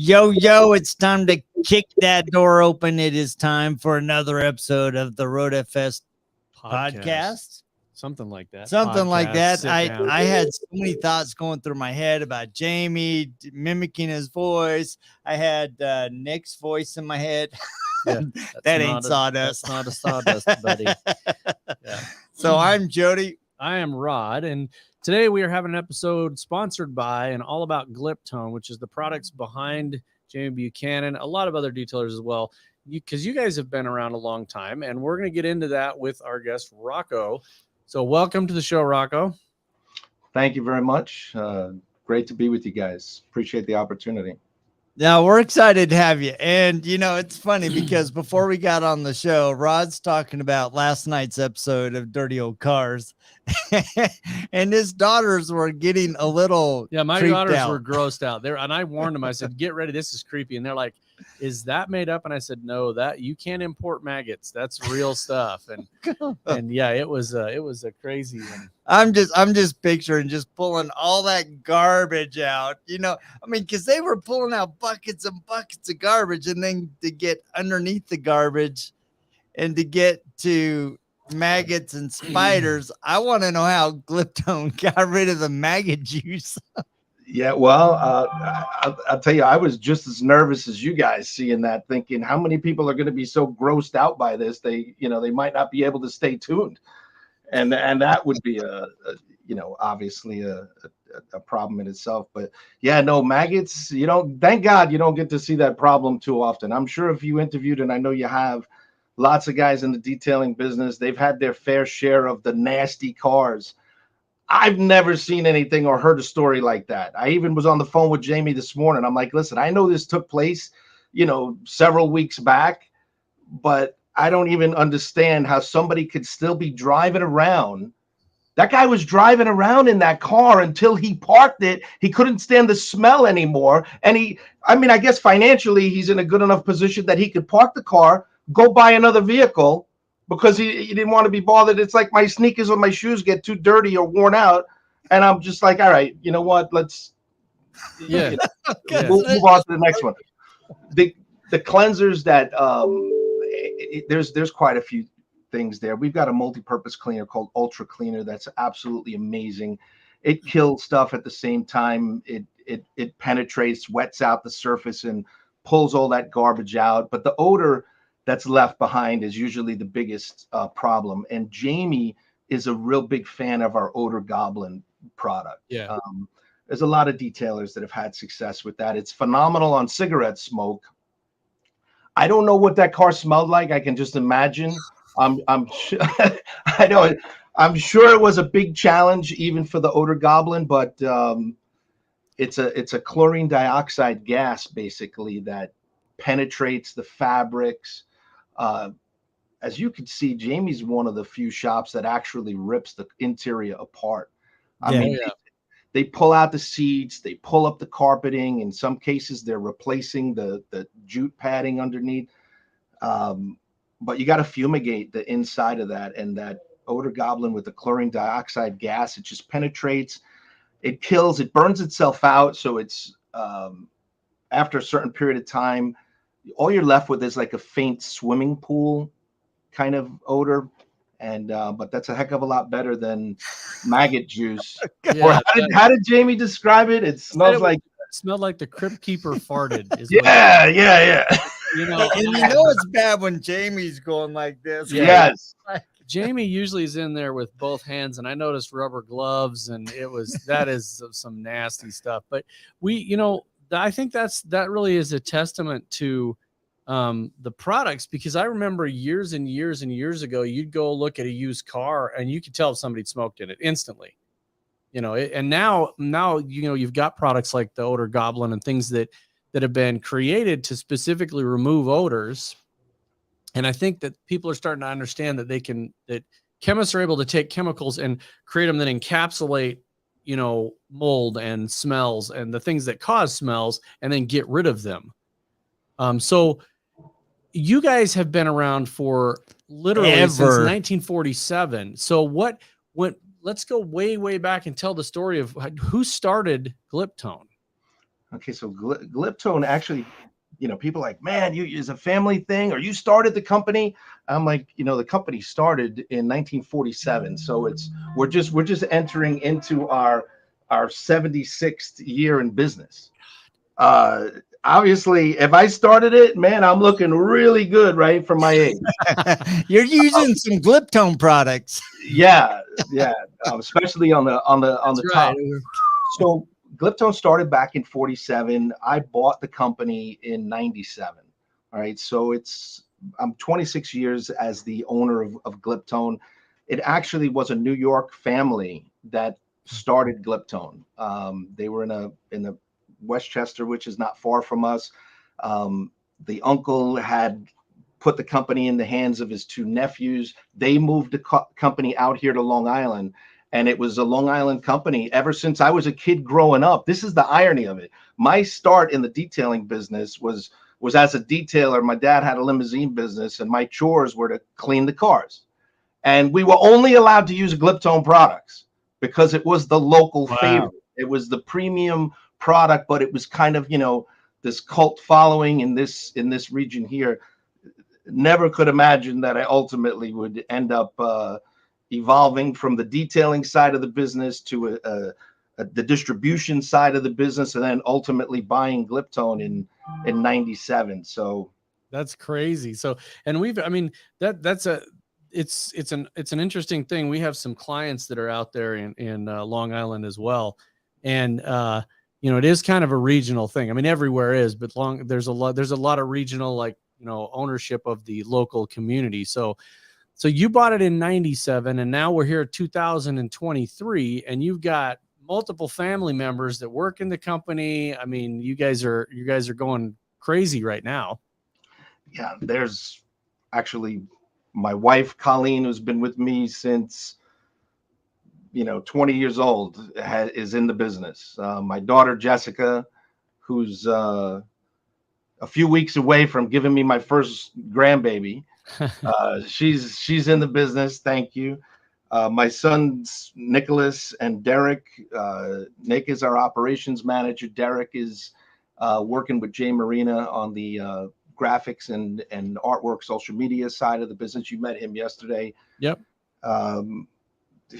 Yo, it's time to kick that door open. It is time for another episode of the RoadFS podcast. Something like that. I had so many thoughts going through my head about Jamie mimicking his voice. I had Nick's voice in my head. Yeah, that ain't sawdust. That's not a sawdust, buddy. Yeah. So I'm Jody. I am Rod, and today we are having an episode sponsored by and all about Gliptone, which is the products behind Jamie Buchanan, a lot of other detailers as well, because you guys have been around a long time, and we're going to get into that with our guest, Rocco. So welcome to the show, Rocco. Thank you very much. Great to be with you guys. Appreciate the opportunity. Now, we're excited to have you. And, you know, it's funny because before we got on the show, Rod's talking about last night's episode of Dirty Old Cars. And his daughters were getting a little my daughters were grossed out there. And I warned them, I said, get ready. This is creepy. And they're like, is that made up? And I said, no, that you can't import maggots. That's real stuff. And yeah, it was a crazy one. I'm just picturing just pulling all that garbage out, you know, I mean, because they were pulling out buckets and buckets of garbage, and then to get underneath the garbage and to get to maggots and spiders. I want to know how Gliptone got rid of the maggot juice. Yeah, well, I'll tell you, I was just as nervous as you guys seeing that, thinking how many people are going to be so grossed out by this, they might not be able to stay tuned. And that would be obviously a problem in itself. But yeah, no, maggots, thank God you don't get to see that problem too often. I'm sure if you interviewed, and I know you have, lots of guys in the detailing business, they've had their fair share of the nasty cars. I've never seen anything or heard a story like that. I even was on the phone with Jamie this morning. I'm like, listen, I know this took place, several weeks back, but I don't even understand how somebody could still be driving around. That guy was driving around in that car until he parked it. He couldn't stand the smell anymore. And I guess financially he's in a good enough position that he could park the car, go buy another vehicle, because he didn't want to be bothered. It's like my sneakers or my shoes get too dirty or worn out. And I'm just like, all right, you know what? Let's move on to the next one. The cleansers that there's quite a few things there. We've got a multi-purpose cleaner called Ultra Cleaner that's absolutely amazing. It kills stuff at the same time. It penetrates, wets out the surface, and pulls all that garbage out. But the odor that's left behind is usually the biggest problem. And Jamie is a real big fan of our Odor Goblin product. Yeah. There's a lot of detailers that have had success with that. It's phenomenal on cigarette smoke. I don't know what that car smelled like. I can just imagine. I'm I know it. I'm sure it was a big challenge even for the Odor Goblin, but it's a chlorine dioxide gas basically that penetrates the fabrics. As you can see, Jamie's one of the few shops that actually rips the interior apart. They pull out the seats, they pull up the carpeting. In some cases, they're replacing the jute padding underneath. But you got to fumigate the inside of that, and that Odor Goblin with the chlorine dioxide gas, it just penetrates, it kills, it burns itself out. So it's after a certain period of time, all you're left with is like a faint swimming pool kind of odor. And but that's a heck of a lot better than maggot juice. Yeah, or how did Jamie describe it? It smelled like the crypt keeper farted. Yeah. It's bad when Jamie's going like this. Yeah. Yes. Jamie usually is in there with both hands, and I noticed rubber gloves, and that is some nasty stuff. But I think that really is a testament to the products, because I remember years and years and years ago, you'd go look at a used car and you could tell if somebody smoked in it instantly, and now, you've got products like the Odor Goblin and things that have been created to specifically remove odors. And I think that people are starting to understand that chemists are able to take chemicals and create them that encapsulate mold and smells and the things that cause smells, and then get rid of them. So you guys have been around for literally since 1947. So let's go way, way back and tell the story of who started Gliptone. Okay, so Gliptone actually, people like, man, you is a family thing, or you started the company. I'm like, the company started in 1947, so we're just entering into our 76th year in business. Uh, Obviously, if I started it, man, I'm looking really good, right, for my age. You're using some Gliptone products. Yeah, yeah, especially on the That's right. top. So Gliptone started back in 47. I bought the company in 97. All right. So I'm 26 years as the owner of Gliptone. It actually was a New York family that started Gliptone. They were in a Westchester, which is not far from us. The uncle had put the company in the hands of his two nephews. They moved the company out here to Long Island, and it was a Long Island company ever since I was a kid growing up. This is the irony of it. My start in the detailing business was as a detailer. My dad had a limousine business, and my chores were to clean the cars. And we were only allowed to use Gliptone products because it was the local favorite. It was the premium product, but it was kind of, this cult following in this region here. Never could imagine that I ultimately would end up evolving from the detailing side of the business to the distribution side of the business, and then ultimately buying Gliptone in 97. So That's crazy. So, and I mean, it's an interesting thing. We have some clients that are out there in Long Island as well. And, it is kind of a regional thing. I mean, everywhere is, but there's a lot of regional, like, ownership of the local community. So you bought it in 97, and now we're here at 2023, and you've got multiple family members that work in the company. I mean, you guys are going crazy right now. yeah, there's actually my wife, Colleen, who's been with me since, 20 years old, is in the business. My daughter, Jessica, who's a few weeks away from giving me my first grandbaby. She's in the business. Thank you. My sons, Nicholas and Derek. Nick is our operations manager. Derek is working with Jay Marina on the graphics and artwork, social media side of the business. You met him yesterday. Yep.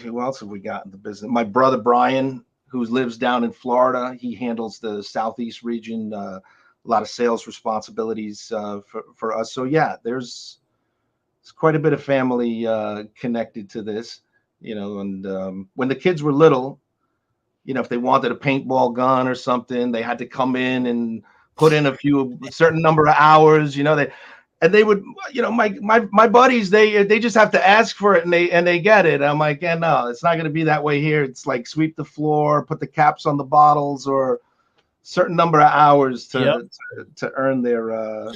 Who else have we got in the business? My brother Brian, who lives down in Florida. He handles the Southeast region. A lot of sales responsibilities for us. So yeah, there's quite a bit of family connected to this, and when the kids were little, if they wanted a paintball gun or something, they had to come in and put in a certain number of hours, they would, my buddies, they just have to ask for it, and they get it. I'm like, yeah, no, it's not going to be that way here. It's like sweep the floor, put the caps on the bottles, or certain number of hours to earn their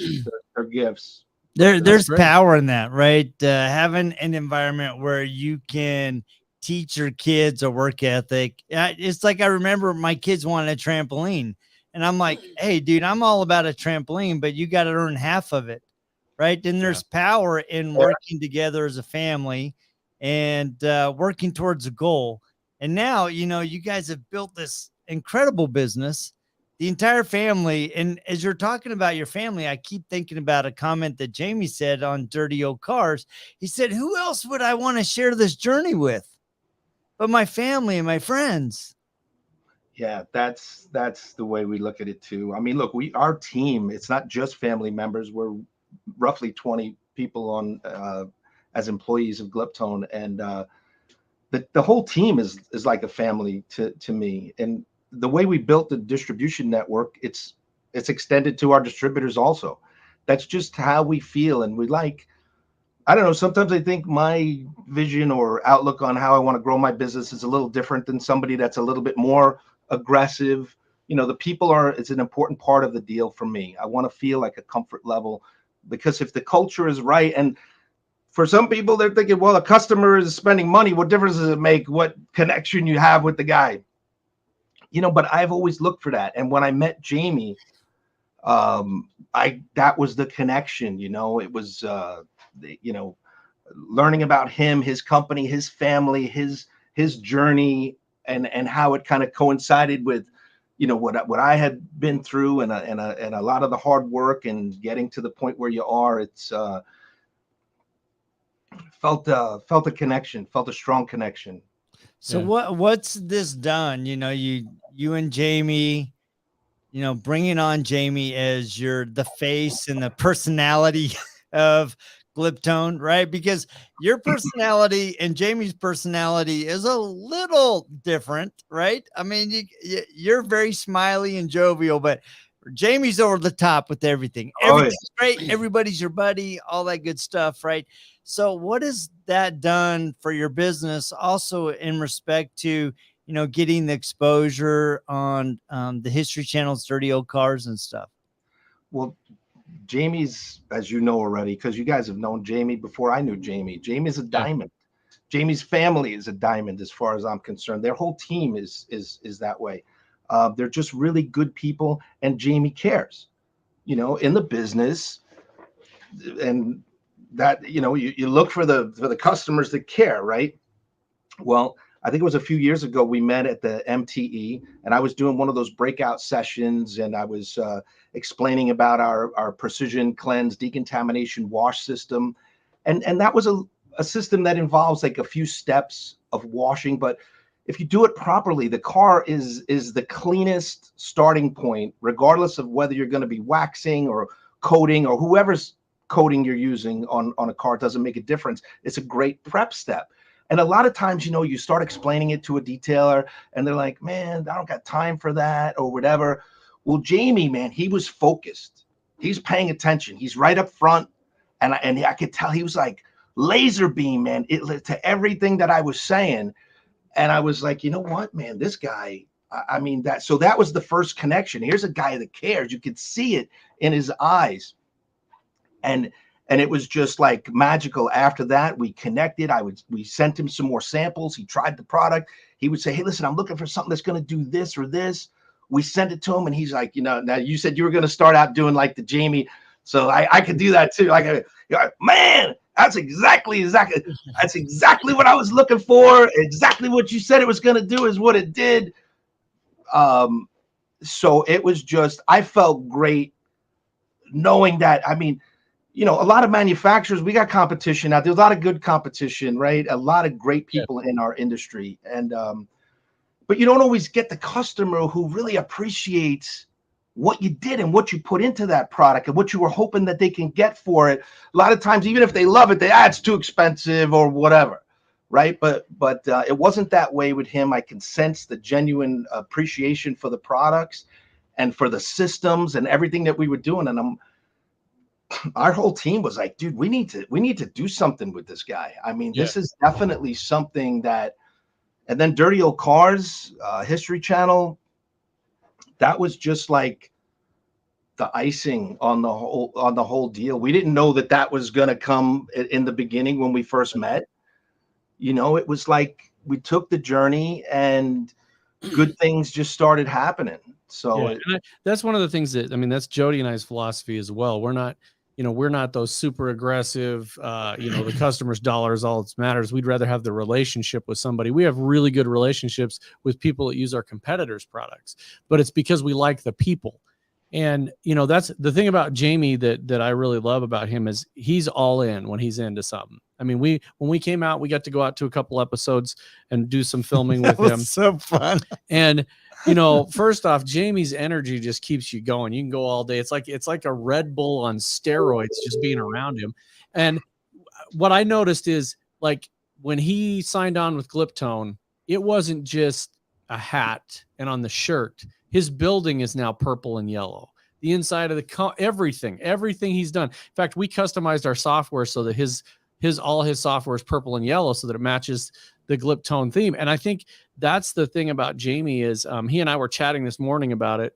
gifts. There's power in that, right? Having an environment where you can teach your kids a work ethic. It's like, I remember my kids wanted a trampoline, and I'm like, hey, dude, I'm all about a trampoline, but you got to earn half of it, right? Then there's power in working together as a family and working towards a goal. And now, you guys have built this incredible business, the entire family. And as you're talking about your family, I keep thinking about a comment that Jamie said on Dirty Old Cars. He said, who else would I want to share this journey with but my family and my friends? Yeah, that's the way we look at it too. I mean, look, our team, it's not just family members. We're roughly 20 people on as employees of Gliptone, and the whole team is like a family to me. And the way we built the distribution network, it's extended to our distributors also. That's just how we feel, and I don't know, sometimes I think my vision or outlook on how I want to grow my business is a little different than somebody that's a little bit more aggressive. The people it's an important part of the deal for me. I want to feel like a comfort level, because if the culture is right, and for some people, they're thinking, well, a customer is spending money. What difference does it make what connection you have with the guy? But I've always looked for that. And when I met Jamie, that was the connection. It was, learning about him, his company, his family, his journey, and how it kind of coincided with, you know, what I had been through and a lot of the hard work and getting to the point where you are, it's felt a connection, felt a strong connection. So what's this done? You know, you and Jamie, you know, bringing on Jamie as the face and the personality of Gliptone, right? Because your personality and Jamie's personality is a little different, right? I mean, you're very smiley and jovial, but Jamie's over the top with everything. Everything's great. Everybody's your buddy, all that good stuff, right? So what has that done for your business also in respect to, you know, getting the exposure on the History Channel's Dirty Old Cars and stuff? Well, Jamie's, as you know already, because you guys have known Jamie before I knew Jamie. Jamie's a diamond. Jamie's family is a diamond as far as I'm concerned. Their whole team is that way. They're just really good people, and Jamie cares, you know, in the business, and that, you know, you look for the customers that care, right? Well, I think it was a few years ago we met at the MTE, and I was doing one of those breakout sessions, and I was explaining about our precision cleanse decontamination wash system, and that was a system that involves like a few steps of washing, but if you do it properly, the car is the cleanest starting point, regardless of whether you're going to be waxing or coating or whoever's coating you're using on a car. It doesn't make a difference. It's a great prep step. And a lot of times, you know, you start explaining it to a detailer and they're like, man, I don't got time for that or whatever. Well, Jamie, man, he was focused. He's paying attention. He's right up front. And I could tell he was like laser beam, man, to everything that I was saying. And I was like, you know what, man, this guy, I mean, so that was the first connection. Here's a guy that cares. You could see it in his eyes. And it was just like magical. After that, we connected. We sent him some more samples. He tried the product. He would say, hey, listen, I'm looking for something that's going to do this or this. We sent it to him, and he's like, you know, now you said you were going to start out doing like the Jamie, so I could do that too. Like, man, that's exactly what I was looking for. Exactly what you said it was going to do is what it did. So it was just, I felt great knowing that. I mean, you know, a lot of manufacturers, we got competition out there. There's a lot of good competition, right? A lot of great people in our industry. And, but you don't always get the customer who really appreciates what you did and what you put into that product and what you were hoping that they can get for it. A lot of times, even if they love it, it's too expensive or whatever, right? But it wasn't that way with him. I can sense the genuine appreciation for the products and for the systems and everything that we were doing. And our whole team was like, dude, we need to do something with this guy. I mean, this is definitely something that, and then Dirty Old Cars, History Channel, that was just like the icing on the whole deal. We didn't know that was going to come in the beginning when we first met. You know, it was like we took the journey and good things just started happening. So that's one of the things that, I mean, that's Jody and I's philosophy as well. We're not those super aggressive, the customer's dollar is all that matters. We'd rather have the relationship with somebody. We have really good relationships with people that use our competitors' products, but it's because we like the people. And, you know, that's the thing about Jamie that I really love about him is he's all in when he's into something. I mean, when we came out, we got to go out to a couple episodes and do some filming with him. So fun. And, you know, first off, Jamie's energy just keeps you going. You can go all day. It's like a Red Bull on steroids, just being around him. And what I noticed is, like, when he signed on with Gliptone, it wasn't just a hat and on the shirt. His building is now purple and yellow. The inside of the everything he's done. In fact, we customized our software so that all his software is purple and yellow so that it matches the Gliptone theme. And I think that's the thing about Jamie is he and I were chatting this morning about it,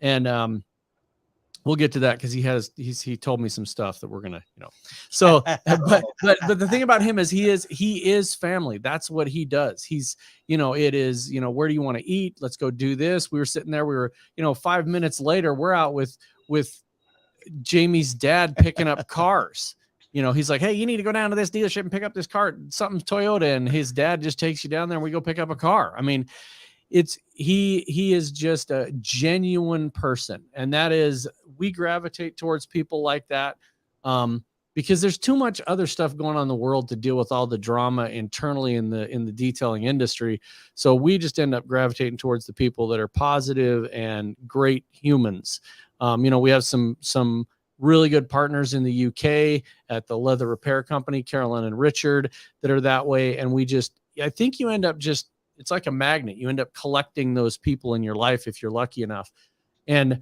and we'll get to that because he told me some stuff that we're gonna, you know. So, but the thing about him is he is family. That's what he does. He's, you know, it is, you know, where do you want to eat? Let's go do this. We were sitting there. We were, you know, 5 minutes later, we're out with Jamie's dad picking up cars. You know, he's like, hey, you need to go down to this dealership and pick up this car. Something's Toyota, and his dad just takes you down there and we go pick up a car. I mean, he is just a genuine person, and that is, we gravitate towards people like that, because there's too much other stuff going on in the world to deal with all the drama internally in the detailing industry. So we just end up gravitating towards the people that are positive and great humans. We have some really good partners in the UK at the leather repair company, Carolyn and Richard, that are that way. And I think you end up it's like a magnet. You end up collecting those people in your life if you're lucky enough. And,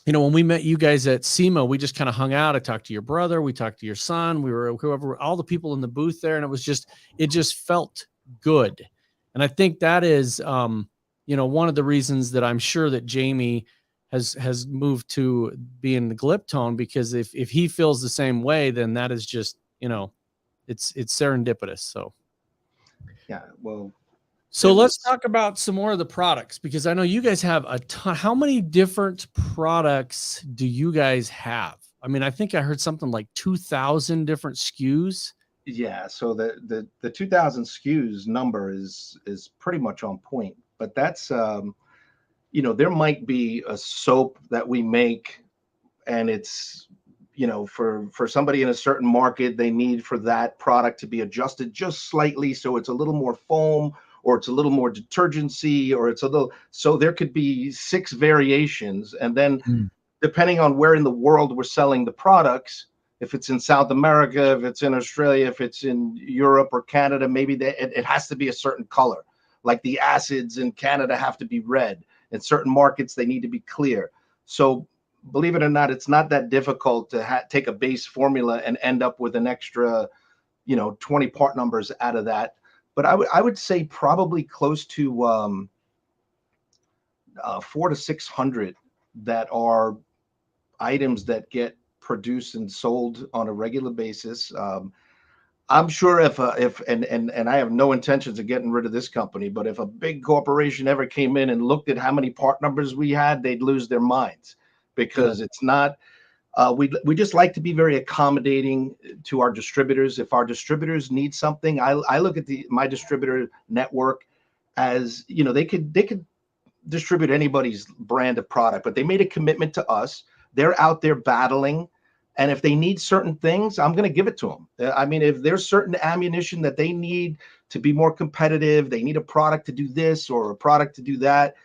when we met you guys at SEMA, we just kind of hung out. I talked to your brother. We talked to your son. We were all the people in the booth there. And it just felt good. And I think that is, one of the reasons that I'm sure that Jamie has moved to being the Gliptone, because if he feels the same way, then that is just, it's serendipitous. So, yeah, well, so let's talk about some more of the products, because I know you guys have a ton. How many different products do you guys have? I mean, I think I heard something like 2,000 different SKUs. Yeah. So the 2,000 SKUs number is pretty much on point, but that's, there might be a soap that we make, and it's, for somebody in a certain market, they need for that product to be adjusted just slightly. So it's a little more foam, or it's a little more detergency, or it's so there could be 6 variations. And then depending on where in the world we're selling the products, if it's in South America, if it's in Australia, if it's in Europe or Canada, maybe it has to be a certain color. Like the acids in Canada have to be red. In certain markets, they need to be clear. So believe it or not, it's not that difficult to take a base formula and end up with an extra, 20 part numbers out of that. But I would say probably close to 400 to 600 that are items that get produced and sold on a regular basis. I'm sure if I have no intentions of getting rid of this company, but if a big corporation ever came in and looked at how many part numbers we had, they'd lose their minds, because it's not. We just like to be very accommodating to our distributors. If our distributors need something, I look at my distributor network as, they could distribute anybody's brand of product, but they made a commitment to us. They're out there battling. And if they need certain things, I'm going to give it to them. I mean, if there's certain ammunition that they need to be more competitive, they need a product to do this or a product to do that,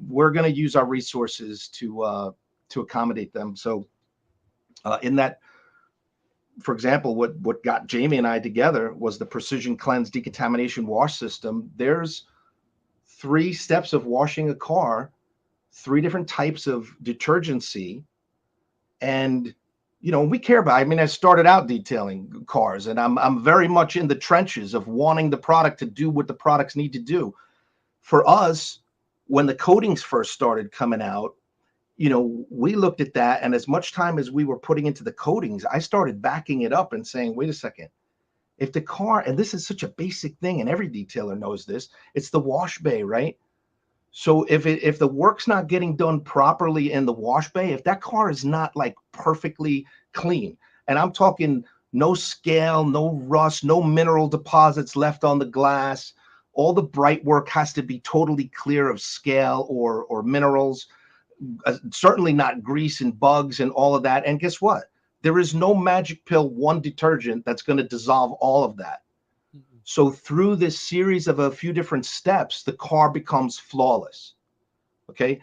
we're going to use our resources to accommodate them. So in that, for example, what got Jamie and I together was the Precision Cleanse decontamination wash system. There's 3 steps of washing a car, 3 different types of detergency. And, we care about, I started out detailing cars, and I'm very much in the trenches of wanting the product to do what the products need to do. For us, when the coatings first started coming out, we looked at that, and as much time as we were putting into the coatings, I started backing it up and saying, wait a second, if the car, and this is such a basic thing, and every detailer knows this, it's the wash bay, right? So if the work's not getting done properly in the wash bay, if that car is not like perfectly clean, and I'm talking no scale, no rust, no mineral deposits left on the glass, all the bright work has to be totally clear of scale or minerals, certainly not grease and bugs and all of that. And guess what? There is no magic pill, one detergent that's going to dissolve all of that. So through this series of a few different steps, the car becomes flawless. Okay.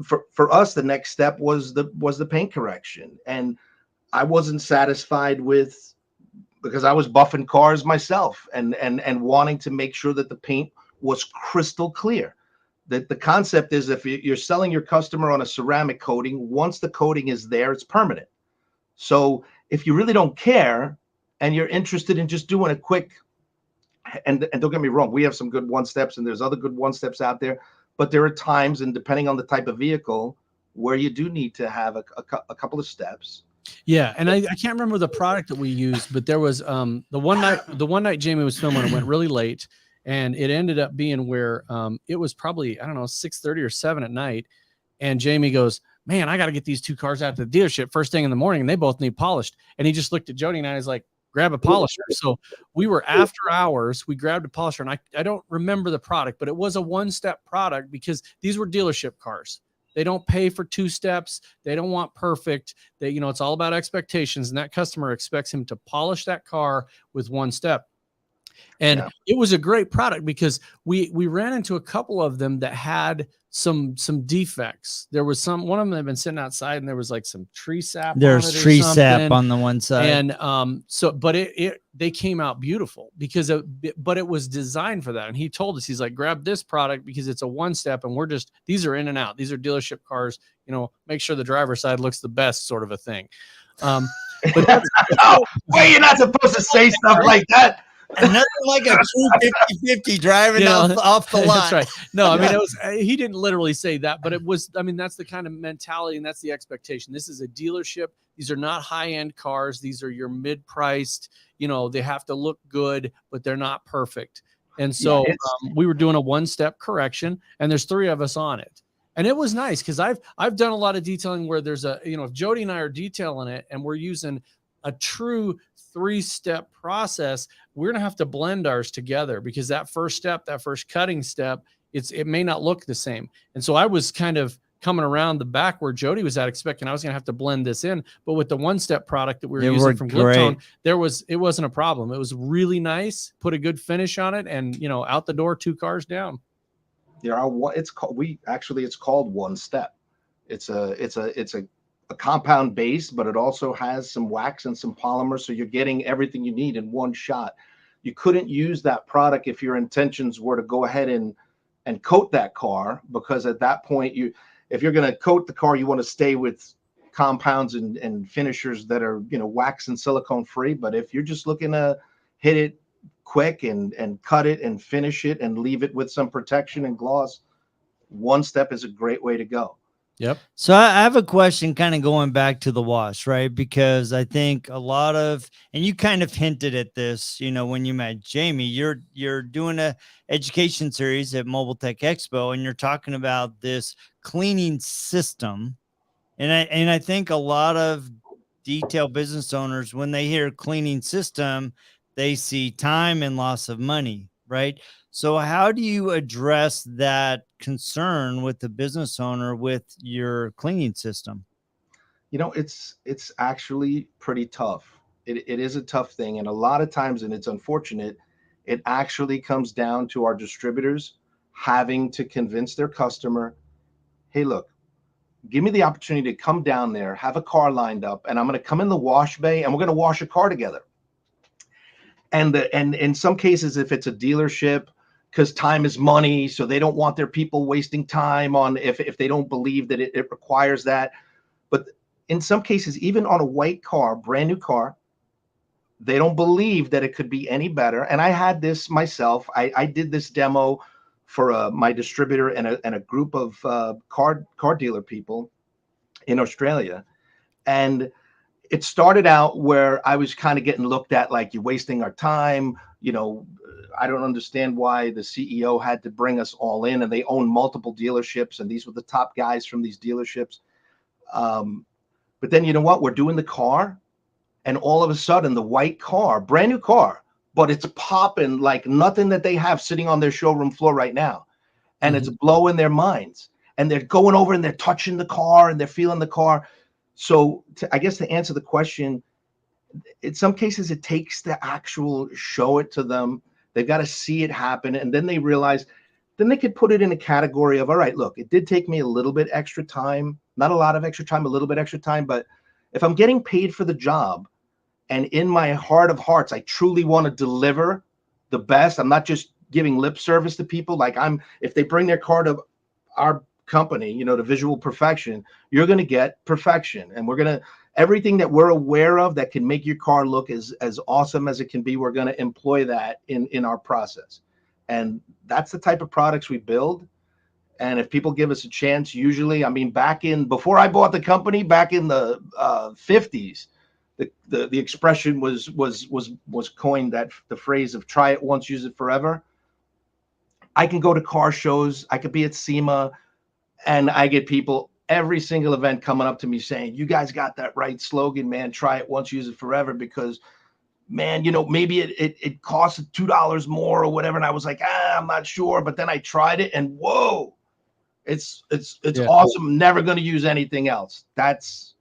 For us, the next step was the paint correction. And I wasn't satisfied with, because I was buffing cars myself and wanting to make sure that the paint was crystal clear. That the concept is, if you're selling your customer on a ceramic coating, once the coating is there, it's permanent. So if you really don't care and you're interested in just doing a quick, and don't get me wrong, we have some good 1-steps and there's other good 1-steps out there, but there are times, and depending on the type of vehicle, where you do need to have a couple of steps. Yeah, and I can't remember the product that we used, but there was the one night Jamie was filming, it went really late, and it ended up being where it was probably, I don't know, 6:30 or 7 at night, and Jamie goes, man, I got to get these 2 cars out to the dealership first thing in the morning, and they both need polished. And he just looked at Jody and I, was like, grab a polisher. So we were after hours, we grabbed a polisher, and I don't remember the product, but it was a one-step product because these were dealership cars. They don't pay for two steps. They don't want perfect. They, it's all about expectations, and that customer expects him to polish that car with one step. And it was a great product because we ran into a couple of them that had some defects. There was one of them that had been sitting outside, and there was like some tree sap. There's tree sap on the one side. And but they came out beautiful but it was designed for that. And he told us, he's like, grab this product because it's a one step, and these are in and out. These are dealership cars. Make sure the driver's side looks the best, sort of a thing. But that's wait, you're not supposed to say stuff like that. And nothing like a true 50-50 driving off the lot. That's right. No, I mean, he didn't literally say that, but it was, that's the kind of mentality, and that's the expectation. This is a dealership. These are not high-end cars. These are your mid-priced, they have to look good, but they're not perfect. And so we were doing a one-step correction, and there's 3 of us on it. And it was nice because I've done a lot of detailing where there's if Jody and I are detailing it and we're using a true 3-step process, we're going to have to blend ours together because that first cutting step, it may not look the same. And so I was kind of coming around the back where Jody was at, expecting I was going to have to blend this in. But with the one-step product that we were using from Gliptone, it wasn't a problem. It was really nice, put a good finish on it, and out the door, 2 cars down. It's called one step. It's a compound base, but it also has some wax and some polymer, so you're getting everything you need in one shot. You couldn't use that product if your intentions were to go ahead and coat that car, because at that point, if you're going to coat the car, you want to stay with compounds and finishers that are wax and silicone free. But if you're just looking to hit it quick and cut it and finish it and leave it with some protection and gloss, one step is a great way to go. Yep. So I have a question kind of going back to the wash, right? Because I think a lot of, and you kind of hinted at this, when you met Jamie, you're doing a education series at Mobile Tech Expo, and you're talking about this cleaning system. And I think a lot of detail business owners, when they hear cleaning system, they see time and loss of money, right? So how do you address that concern with the business owner with your cleaning system? It's actually pretty tough. It is a tough thing. And a lot of times, and it's unfortunate, it actually comes down to our distributors having to convince their customer, hey, look, give me the opportunity to come down there, have a car lined up, and I'm going to come in the wash bay and we're going to wash a car together. And in some cases, if it's a dealership, because time is money, so they don't want their people wasting time on if they don't believe that it requires that. But in some cases, even on a white car, brand new car, they don't believe that it could be any better. And I had this myself. I did this demo for my distributor and a group of car dealer people in Australia. And it started out where I was kind of getting looked at like, you're wasting our time. I don't understand why the CEO had to bring us all in, and they own multiple dealerships, and these were the top guys from these dealerships. But then, you know what? We're doing the car, and all of a sudden the white car, brand new car, but it's popping like nothing that they have sitting on their showroom floor right now. And it's blowing their minds, and they're going over and they're touching the car and they're feeling the car. So I guess to answer the question, in some cases it takes the actual show it to them. They've got to see it happen. And then they realize, then they could put it in a category of, all right, look, it did take me a little bit extra time, not a lot of extra time, a little bit extra time. But if I'm getting paid for the job, and in my heart of hearts, I truly want to deliver the best, I'm not just giving lip service to people. Like if they bring their car to our company, to Visual Perfection, you're going to get perfection. And we're going to, everything that we're aware of that can make your car look as awesome as it can be, we're going to employ that in our process. And that's the type of products we build. And if people give us a chance, usually, before I bought the company, back in the 50s, the expression was coined, that the phrase of try it once, use it forever. I can go to car shows, I could be at SEMA, and I get people every single event coming up to me saying, you guys got that right slogan, man. Try it once, use it forever. Because man, maybe it costs $2 more or whatever. And I was like, I'm not sure. But then I tried it and whoa, it's awesome. Never going to use anything else. That's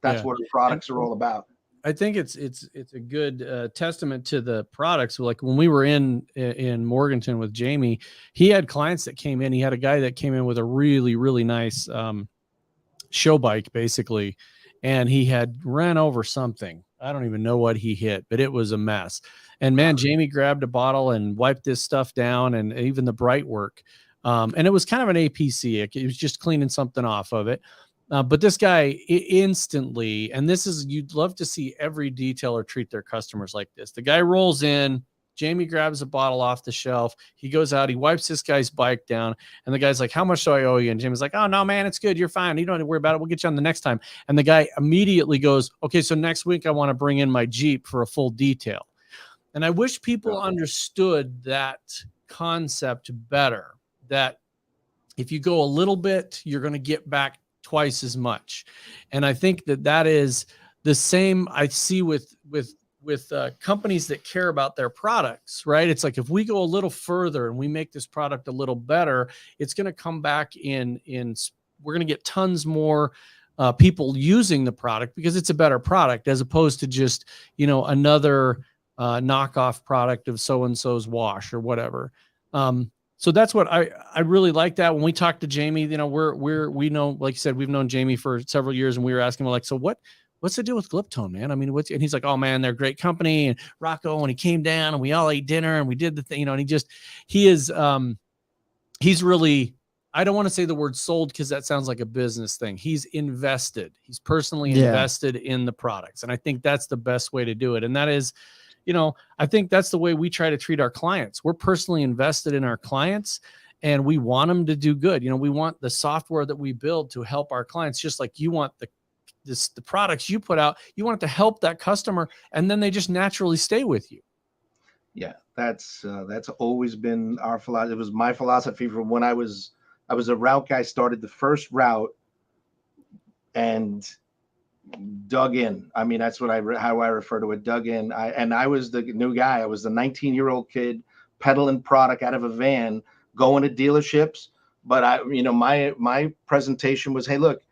what the products are all about. I think it's a good testament to the products. Like when we were in Morganton with Jamie, he had clients that came in. He had a guy that came in with a really, really nice show bike, basically, and he had ran over something. I don't even know what he hit, but it was a mess. And man, Jamie grabbed a bottle and wiped this stuff down, and even the bright work. And it was kind of an APC. It was just cleaning something off of it. But this guy instantly, and you'd love to see every detailer treat their customers like this. The guy rolls in, Jamie grabs a bottle off the shelf. He goes out, he wipes this guy's bike down, and the guy's like, how much do I owe you? And Jamie's like, oh, no, man, it's good. You're fine. You don't have to worry about it. We'll get you on the next time. And the guy immediately goes, okay, so next week I want to bring in my Jeep for a full detail. And I wish people understood that concept better, that if you go a little bit, you're going to get back twice as much. And I think that is the same I see with companies that care about their products, right? It's like, if we go a little further and we make this product a little better, it's going to come back in we're going to get tons more people using the product because it's a better product, as opposed to just, another knockoff product of so-and-so's wash or whatever. So that's what I really like that. When we talked to Jamie, we know, like you said, we've known Jamie for several years, and we were asking him, like, so what's the deal with Gliptone, man? I mean, and he's like, oh man, they're a great company. And Rocco, when he came down and we all ate dinner and we did the thing, and he's really, I don't want to say the word sold because that sounds like a business thing. He's invested. He's personally invested in the products. And I think that's the best way to do it. And that is, I think that's the way we try to treat our clients. We're personally invested in our clients, and we want them to do good. We want the software that we build to help our clients, just like you want the products you put out, you want it to help that customer, and then they just naturally stay with you. Yeah, that's always been our philosophy. It was my philosophy from when I was a route guy, started the first route and dug in. I mean, that's how I refer to it, dug in. I was the new guy. I was the 19-year-old kid peddling product out of a van, going to dealerships. But my presentation was, hey, look,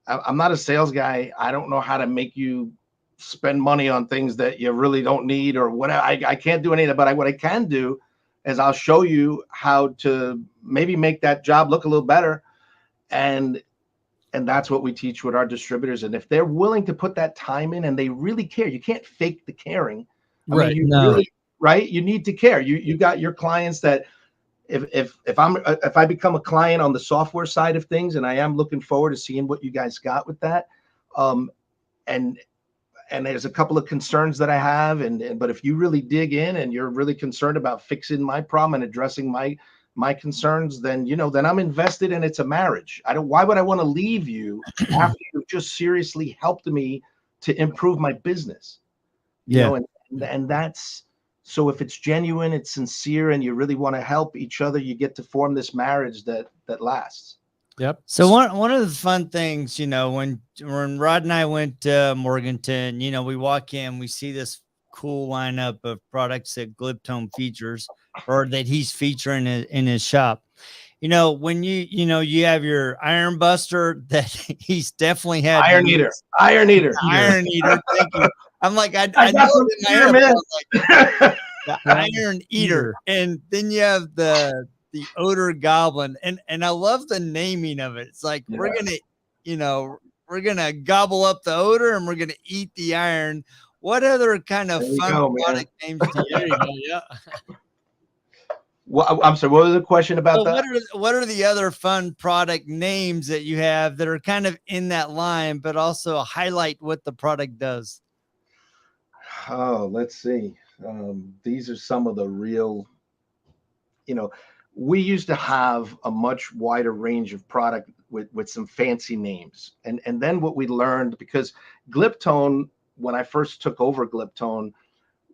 I'm not a sales guy. I don't know how to make you spend money on things that you really don't need or whatever. I can't do any of that, but what I can do is I'll show you how to maybe make that job look a little better. And that's what we teach with our distributors. And if they're willing to put that time in and they really care, you can't fake the caring. Right. You need to care. You got your clients that if I become a client on the software side of things, and I am looking forward to seeing what you guys got with that. And there's a couple of concerns that I have. But if you really dig in and you're really concerned about fixing my problem and addressing my concerns, then I'm invested, and it's a marriage. Why would I want to leave you after you've just seriously helped me to improve my business? And that's, so if it's genuine, it's sincere, and you really want to help each other, you get to form this marriage that lasts. Yep. So one of the fun things, when Rod and I went to Morganton, we walk in, we see this cool lineup of products that Gliptone features, or that he's featuring in his shop. When you have your Iron Buster that he's definitely had. Iron Eater. Thank you. I'm like, I know it in my head, man. Like, the Iron Eater. And then you have the Odor Goblin. And I love the naming of it. It's like, we're going to gobble up the odor and we're going to eat the iron. What other kind of fun product names do you have? Yeah. Well, I'm sorry, what was the question about that? What are the other fun product names that you have that are kind of in that line, but also highlight what the product does? Oh, let's see. These are some of the real, we used to have a much wider range of product with some fancy names. And then what we learned, because Gliptone, when I first took over Gliptone,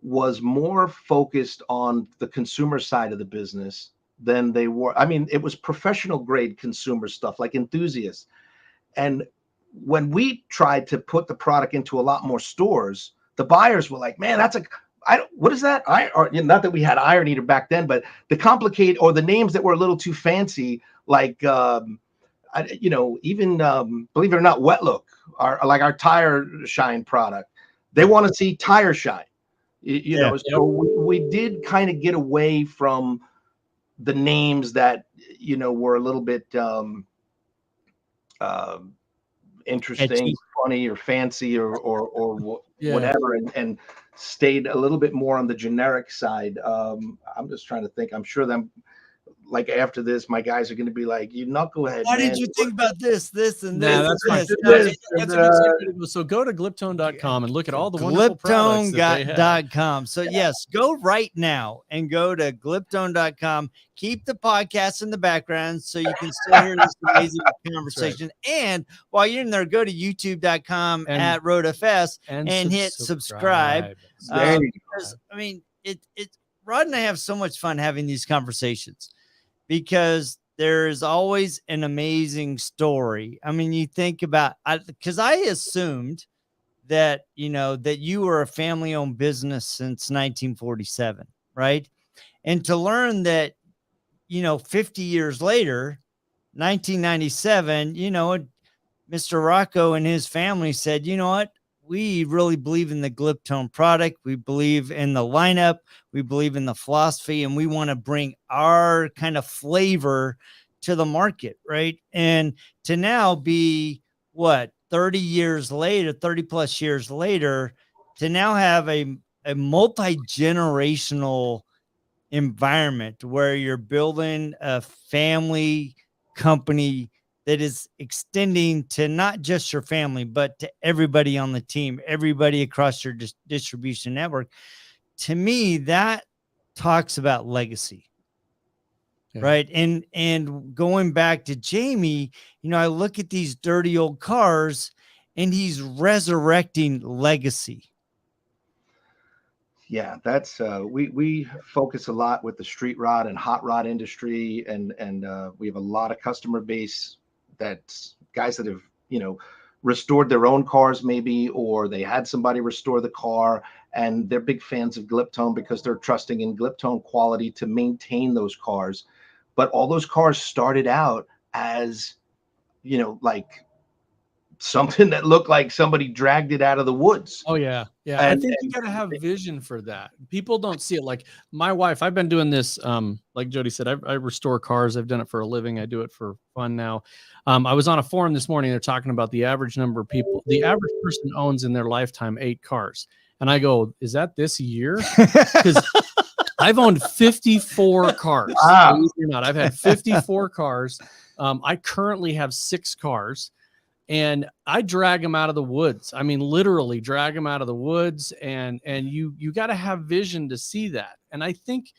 was more focused on the consumer side of the business than they were. I mean, it was professional grade consumer stuff like enthusiasts. And when we tried to put the product into a lot more stores, the buyers were like, man, what is that? Not that we had Iron Eater back then, but the complicate or the names that were a little too fancy, like, even believe it or not, Wet Look, our tire shine product. They want to see tire shine, so we did kind of get away from the names that, were a little bit interesting, funny, or fancy, or whatever, and stayed a little bit more on the generic side. I'm just trying to think. I'm sure like after this, my guys are going to be like, "You knucklehead." Why did you think about this, and this? That's fine. This? That's a good segue. So go to gliptone.com and look at all the wonderful products that they have. Gliptone.com. So yes, go right now and go to gliptone.com. Keep the podcast in the background so you can still hear this amazing conversation. Right. And while you're in there, go to youtube.com at RoadFS and hit subscribe. Because, I mean, Rod and I have so much fun having these conversations, because there is always an amazing story. I mean, you think about, because I assumed that, that you were a family-owned business since 1947, right? And to learn that, 50 years later, 1997, Mr. Rocco and his family said, you know what? We really believe in the Gliptone product. We believe in the lineup. We believe in the philosophy, and we want to bring our kind of flavor to the market, right? And to now be 30 plus years later, to now have a multi-generational environment where you're building a family company that is extending to not just your family, but to everybody on the team, everybody across your distribution network. To me, that talks about legacy, right? And going back to Jamie, I look at these dirty old cars, and he's resurrecting legacy. Yeah, that's we focus a lot with the street rod and hot rod industry, and we have a lot of customer base. That's guys that have, restored their own cars maybe, or they had somebody restore the car, and they're big fans of Gliptone because they're trusting in Gliptone quality to maintain those cars. But all those cars started out as, like something that looked like somebody dragged it out of the woods. Oh yeah. Yeah. I think you got to have vision for that. People don't see it. Like my wife, I've been doing this. Like Jody said, I restore cars. I've done it for a living. I do it for fun now. I was on a forum this morning. They're talking about the average number of people. The average person owns in their lifetime 8 cars. And I go, is that this year? Because I've owned 54 cars. Wow. Believe it or not, I've had 54 cars. I currently have 6 cars. And I drag them out of the woods. I mean, literally drag them out of the woods. And you got to have vision to see that. And I think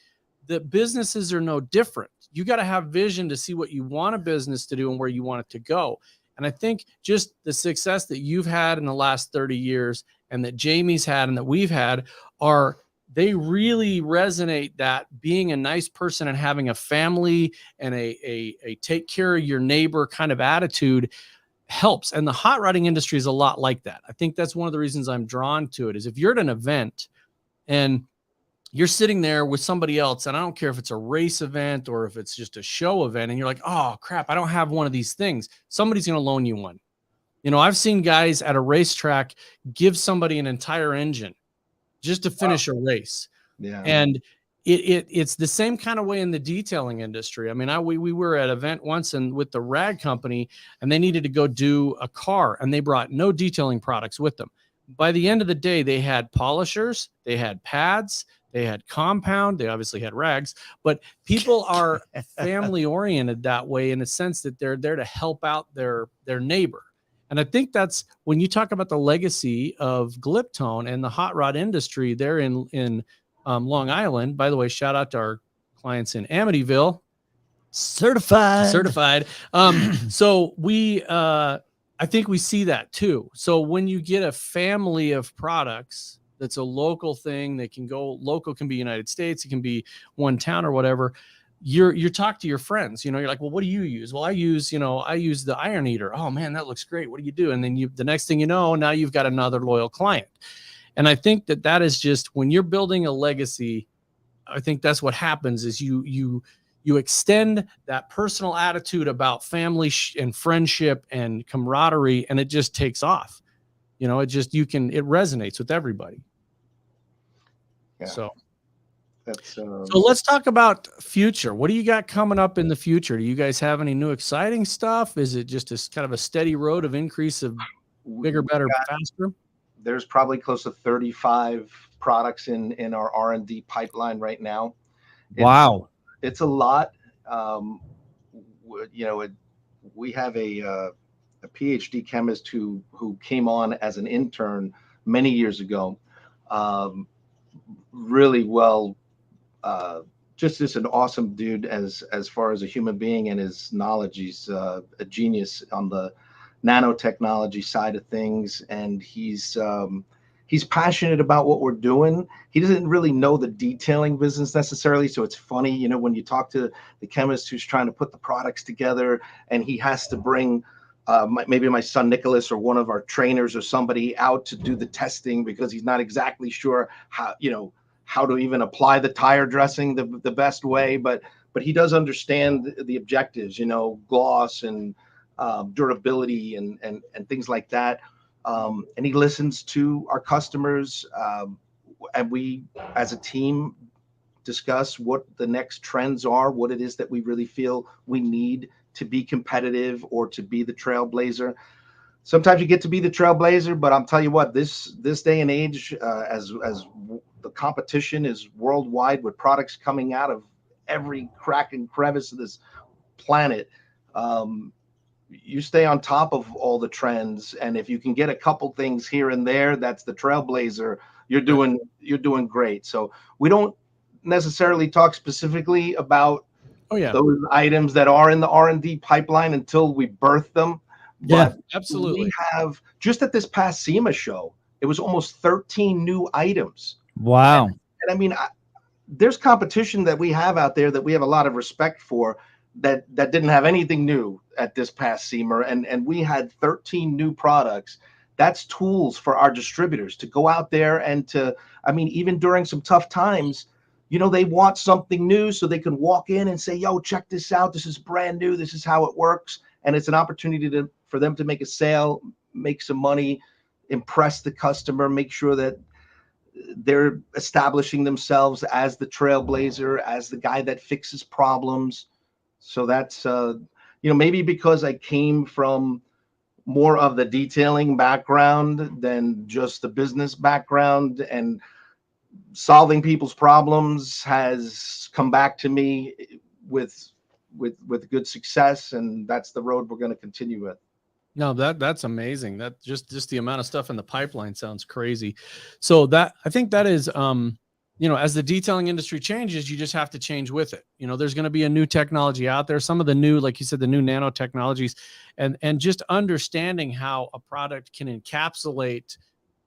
that businesses are no different. You got to have vision to see what you want a business to do and where you want it to go. And I think just the success that you've had in the last 30 years and that Jamie's had and that we've had they really resonate, that being a nice person and having a family and a take care of your neighbor kind of attitude helps. And the hot rodding industry is a lot like that. I think that's one of the reasons I'm drawn to it, is if you're at an event and you're sitting there with somebody else, and I don't care if it's a race event or if it's just a show event, and you're like, oh crap, I don't have one of these things. Somebody's going to loan you one. I've seen guys at a racetrack give somebody an entire engine just to finish a race. Yeah. And it's the same kind of way in the detailing industry. I mean, we were at an event once and with the rag company, and they needed to go do a car, and they brought no detailing products with them. By the end of the day, they had polishers, they had pads, they had compound, they obviously had rags, but people are family oriented that way, in a sense that they're there to help out their neighbor. And I think that's when you talk about the legacy of Gliptone and the hot rod industry there in Long Island. By the way, shout out to our clients in Amityville. Certified. So I think we see that too. So when you get a family of products, that's a local thing, that can go local, can be United States, it can be one town or whatever. You talk to your friends, you're like, well, what do you use? Well, I use the Iron Eater. Oh man, that looks great. What do you do? And then the next thing you know, now you've got another loyal client. And I think that is just, when you're building a legacy, I think that's what happens is you extend that personal attitude about family and friendship and camaraderie, and it just takes off. It resonates with everybody. Yeah. So That's so let's talk about future. What do you got coming up in the future? Do you guys have any new exciting stuff? Is it just a kind of a steady road of increase of bigger, better, faster? There's probably close to 35 products in our R&D pipeline right now. Wow. It's a lot. We have a PhD chemist who came on as an intern many years ago. Really well, just an awesome dude as far as a human being and his knowledge. He's a genius on the nanotechnology side of things, and he's passionate about what we're doing. He doesn't really know the detailing business necessarily, so it's funny, when you talk to the chemist who's trying to put the products together, and he has to bring maybe my son Nicholas or one of our trainers or somebody out to do the testing because he's not exactly sure how to even apply the tire dressing the best way, but he does understand the objectives, gloss and durability and things like that. And he listens to our customers, and we as a team discuss what the next trends are, what it is that we really feel we need to be competitive or to be the trailblazer. Sometimes you get to be the trailblazer, but I'll tell you what, this day and age, as the competition is worldwide with products coming out of every crack and crevice of this planet, you stay on top of all the trends, and if you can get a couple things here and there, that's the trailblazer. You're doing great. So we don't necessarily talk specifically about those items that are in the R&D pipeline until we birth them. But absolutely. We have, just at this past SEMA show, it was almost 13 new items. Wow. And I mean, there's competition that we have out there that we have a lot of respect for that didn't have anything new at this past SEMA. And we had 13 new products. That's tools for our distributors to go out there and even during some tough times, they want something new so they can walk in and say, yo, check this out. This is brand new. This is how it works. And it's an opportunity for them to make a sale, make some money, impress the customer, make sure that they're establishing themselves as the trailblazer, as the guy that fixes problems. So that's, maybe because I came from more of the detailing background than just the business background, and solving people's problems has come back to me with good success, and that's the road we're going to continue with. No, that's amazing. That just the amount of stuff in the pipeline sounds crazy. So I think that is, as the detailing industry changes, you just have to change with it. There's going to be a new technology out there. Some of the new, like you said, the new nanotechnologies, and just understanding how a product can encapsulate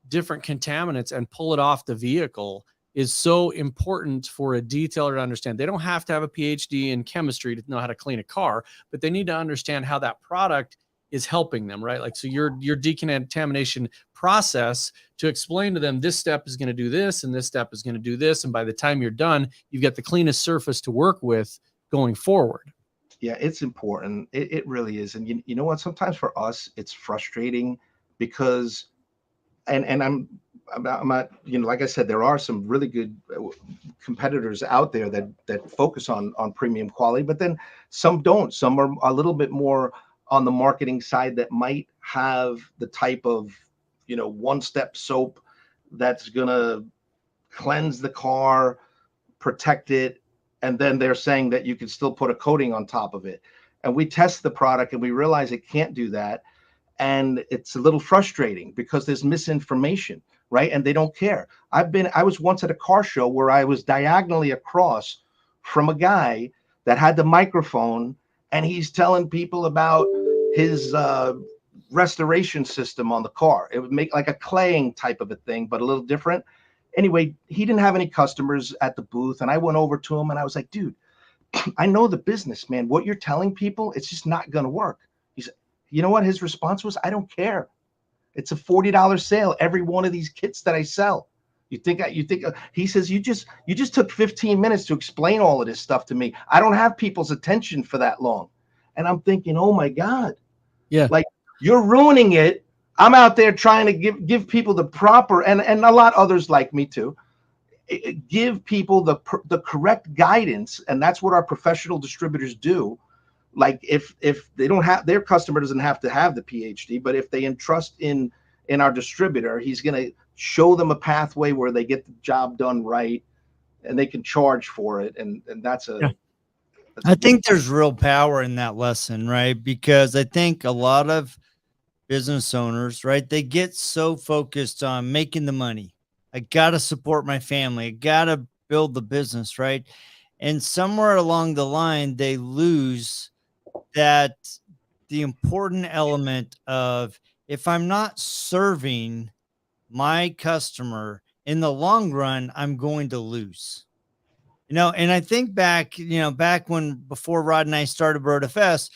different contaminants and pull it off the vehicle is so important for a detailer to understand. They don't have to have a PhD in chemistry to know how to clean a car, but they need to understand how that product is helping them, right? Like, so your decontamination process, to explain to them this step is going to do this and this step is going to do this, and by the time you're done, you've got the cleanest surface to work with going forward. Yeah, it's important. It really is. And you know what? Sometimes for us, it's frustrating because, and I'm not, like I said, there are some really good competitors out there that focus on premium quality, but then some don't. Some are a little bit more on the marketing side that might have the type of, one-step soap that's going to cleanse the car, protect it, and then they're saying that you can still put a coating on top of it. And we test the product and we realize it can't do that. And it's a little frustrating because there's misinformation, right? And they don't care. I was once at a car show where I was diagonally across from a guy that had the microphone, and he's telling people about his restoration system on the car. It would make like a claying type of a thing, but a little different. Anyway, he didn't have any customers at the booth, and I went over to him and I was like, dude, I know the business, man. What you're telling people, it's just not going to work. He said, you know what his response was? I don't care. It's a $40 sale every one of these kits that I sell. You think he says you just took 15 minutes to explain all of this stuff to me. I don't have people's attention for that long. And I'm thinking, oh my God. Yeah. Like, you're ruining it. I'm out there trying to give people the proper, and a lot others like me too, give people the correct guidance. And that's what our professional distributors do. Like, if they don't have, their customer doesn't have to have the PhD, but if they entrust in our distributor, he's going to show them a pathway where they get the job done right and they can charge for it. And that's a, yeah. I think there's real power in that lesson, right? Because I think a lot of business owners, right, they get so focused on making the money. I got to support my family. I got to build the business, right? And somewhere along the line, they lose that the important element of, if I'm not serving my customer in the long run, I'm going to lose. And I think back, back when, before Rod and I started RoadFS,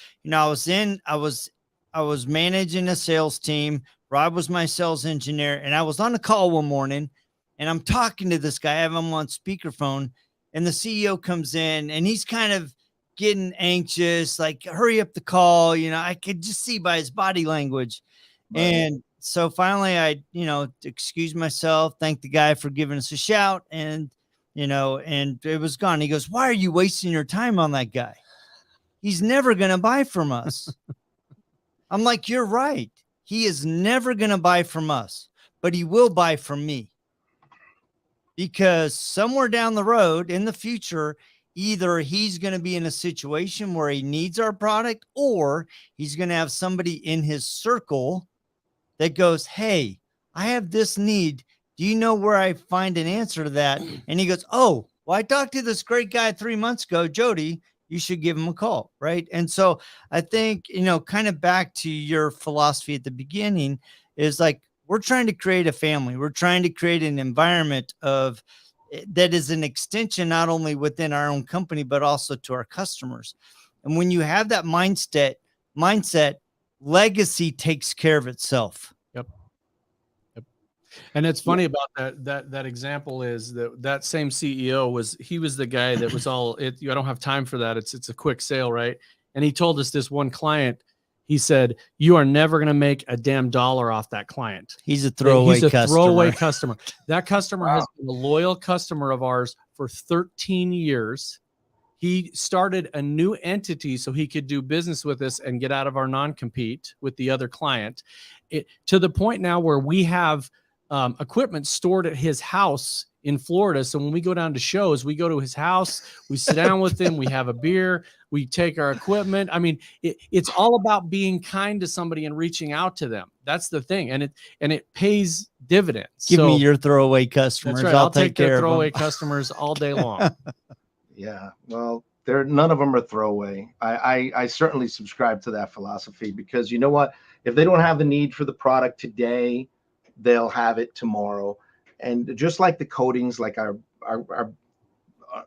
I was managing a sales team. Rod was my sales engineer, and I was on a call one morning, and I'm talking to this guy. I have him on speakerphone, and the CEO comes in, and he's kind of getting anxious, like, hurry up the call. I could just see by his body language. Right. And so finally I, excused myself, thanked the guy for giving us a shout, and it was gone. He goes, why are you wasting your time on that guy? He's never going to buy from us. I'm like, you're right. He is never going to buy from us, but he will buy from me. Because somewhere down the road in the future, either he's going to be in a situation where he needs our product, or he's going to have somebody in his circle that goes, hey, I have this need. Do you know where I find an answer to that? And he goes, oh, well, I talked to this great guy 3 months ago, Jody. You should give him a call, right? And so I think, kind of back to your philosophy at the beginning, is like, we're trying to create a family. We're trying to create an environment that is an extension, not only within our own company, but also to our customers. And when you have that mindset, legacy takes care of itself. Yep. And it's funny about that example is that same CEO was the guy that was all I don't have time for that. It's a quick sale, right? And he told us, this one client, he said, you are never going to make a damn dollar off that client. He's a throwaway customer. That customer has been a loyal customer of ours for 13 years. He started a new entity so he could do business with us and get out of our non-compete with the other client, to the point now where we have equipment stored at his house in Florida. So when we go down to shows, we go to his house, we sit down with him, we have a beer, we take our equipment. I mean, it's all about being kind to somebody and reaching out to them. That's the thing. And it pays dividends. Give me your throwaway customers. That's right. I'll take their throwaway customers all day long. Yeah. Well, none of them are throwaway. I certainly subscribe to that philosophy, because you know what? If they don't have the need for the product today, they'll have it tomorrow. And just like the coatings, like our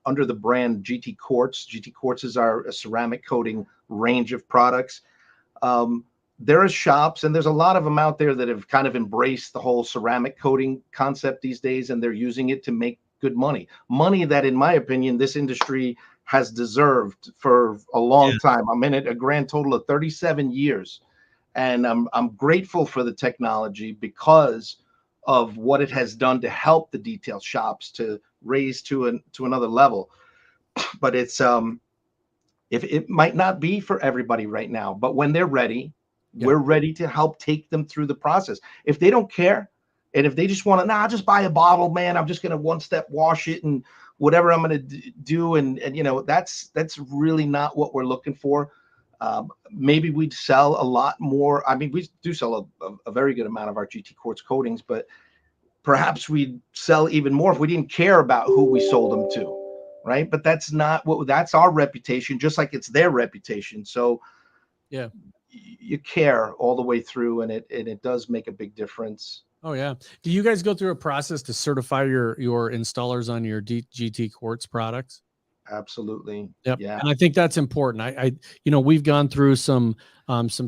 under the brand GT Quartz. GT Quartz is our ceramic coating range of products. There are shops, and there's a lot of them out there that have kind of embraced the whole ceramic coating concept these days, and they're using it to make good money that, in my opinion, this industry has deserved for a long time. I'm in it a grand total of 37 years, and I'm grateful for the technology because of what it has done to help the detail shops to raise to another level. But it's if it might not be for everybody right now, but when they're ready, we're ready to help take them through the process. If they don't care, and if they just want to, just buy a bottle, man, I'm just going to one-step wash it and whatever I'm going to do. And that's really not what we're looking for. Maybe we'd sell a lot more. I mean, we do sell a very good amount of our GT Quartz coatings, but perhaps we'd sell even more if we didn't care about who we sold them to, right? But that's not that's our reputation, just like it's their reputation. So you care all the way through, and it does make a big difference. Oh yeah. Do you guys go through a process to certify your installers on your GT Quartz products? Absolutely. Yep. Yeah. And I think that's important. We've gone through some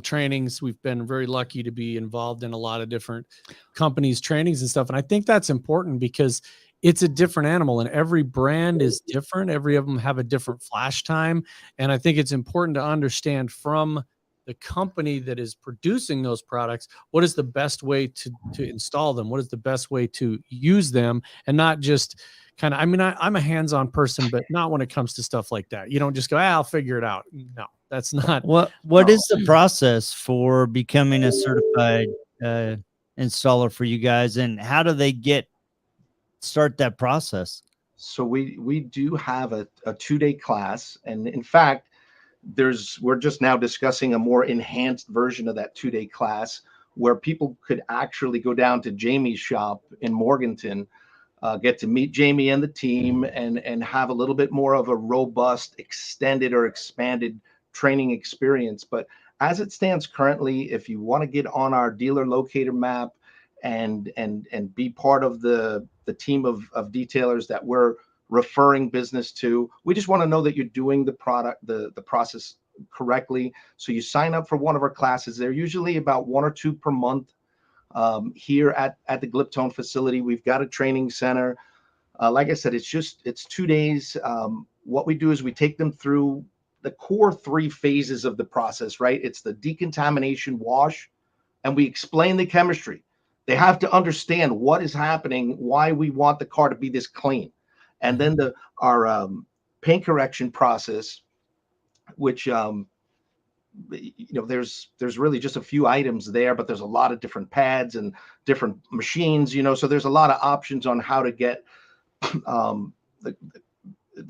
trainings. We've been very lucky to be involved in a lot of different companies' trainings and stuff. And I think that's important because it's a different animal and every brand is different. Every of them have a different flash time. And I think it's important to understand from the company that is producing those products, what is the best way to install them? What is the best way to use them? And not just kind of, I'm a hands-on person, but not when it comes to stuff like that. You don't just go, I'll figure it out. No, that's not. What is the process for becoming a certified installer for you guys, and how do they start that process? So we do have a 2-day class, and in fact, we're just now discussing a more enhanced version of that 2-day class where people could actually go down to Jamie's shop in Morganton, get to meet Jamie and the team, and have a little bit more of a robust, extended or expanded training experience. But as it stands currently, if you want to get on our dealer locator map and be part of the team of detailers that we're referring business to, we just want to know that you're doing the process correctly. So you sign up for one of our classes. They're usually about 1 or 2 per month. Here at the Gliptone facility, we've got a training center. Like I said, it's 2 days. What we do is we take them through the core 3 phases of the process, right? It's the decontamination wash, and we explain the chemistry. They have to understand what is happening, why we want the car to be this clean. And then our paint correction process, which there's really just a few items there, but there's a lot of different pads and different machines, so there's a lot of options on how to get the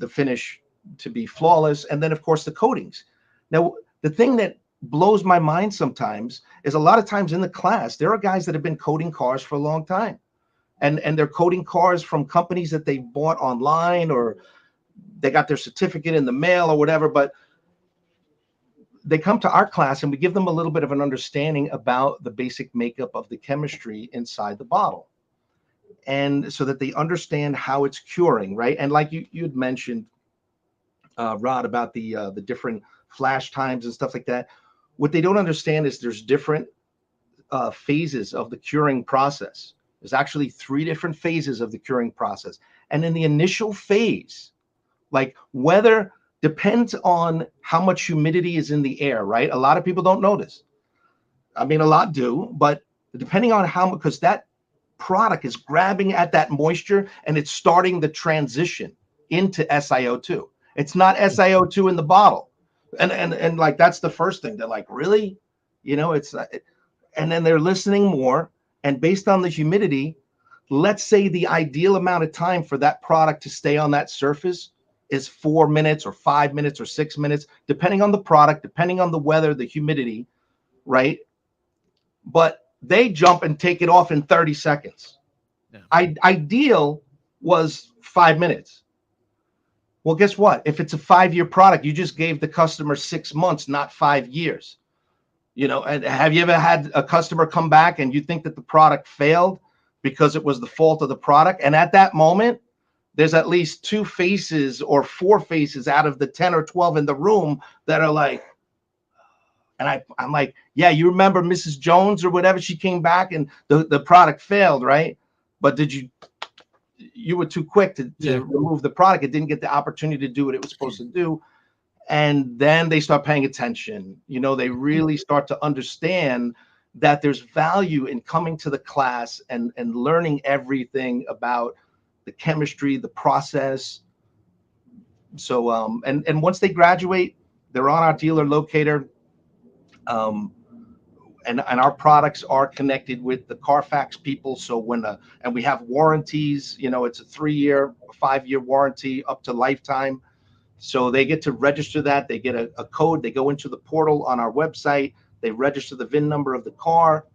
finish to be flawless. And then of course the coatings. Now, the thing that blows my mind sometimes is a lot of times in the class, there are guys that have been coating cars for a long time. And they're coating cars from companies that they bought online, or they got their certificate in the mail or whatever, but they come to our class and we give them a little bit of an understanding about the basic makeup of the chemistry inside the bottle. And so that they understand how it's curing, right? And like you had mentioned, Rod, about the different flash times and stuff like that. What they don't understand is there's different phases of the curing process. There's actually 3 different phases of the curing process. And in the initial phase, like weather depends on how much humidity is in the air, right? A lot of people don't know this. I mean, a lot do, but depending on how much, because that product is grabbing at that moisture and it's starting the transition into SiO2. It's not SiO2 in the bottle. And like, that's the first thing. They're like, really? It's, and then they're listening more. And based on the humidity, let's say the ideal amount of time for that product to stay on that surface is 4 minutes or 5 minutes or 6 minutes, depending on the product, depending on the weather, the humidity, right? But they jump and take it off in 30 seconds. Yeah. Ideal was 5 minutes. Well, guess what? If it's a 5-year product, you just gave the customer 6 months, not 5 years. And have you ever had a customer come back and you think that the product failed because it was the fault of the product? And at that moment, there's at least 2 faces or 4 faces out of the 10 or 12 in the room that are like, and I'm like, yeah, you remember Mrs. Jones or whatever? She came back and the product failed, right? But you were too quick to remove the product. It didn't get the opportunity to do what it was supposed to do. And then they start paying attention. They really start to understand that there's value in coming to the class and learning everything about the chemistry, the process. So, and once they graduate, they're on our dealer locator. And our products are connected with the Carfax people. So and we have warranties, it's a 3-year, 5-year warranty up to lifetime. So they get to register that. They get a code. They go into the portal on our website. They register the VIN number of the car.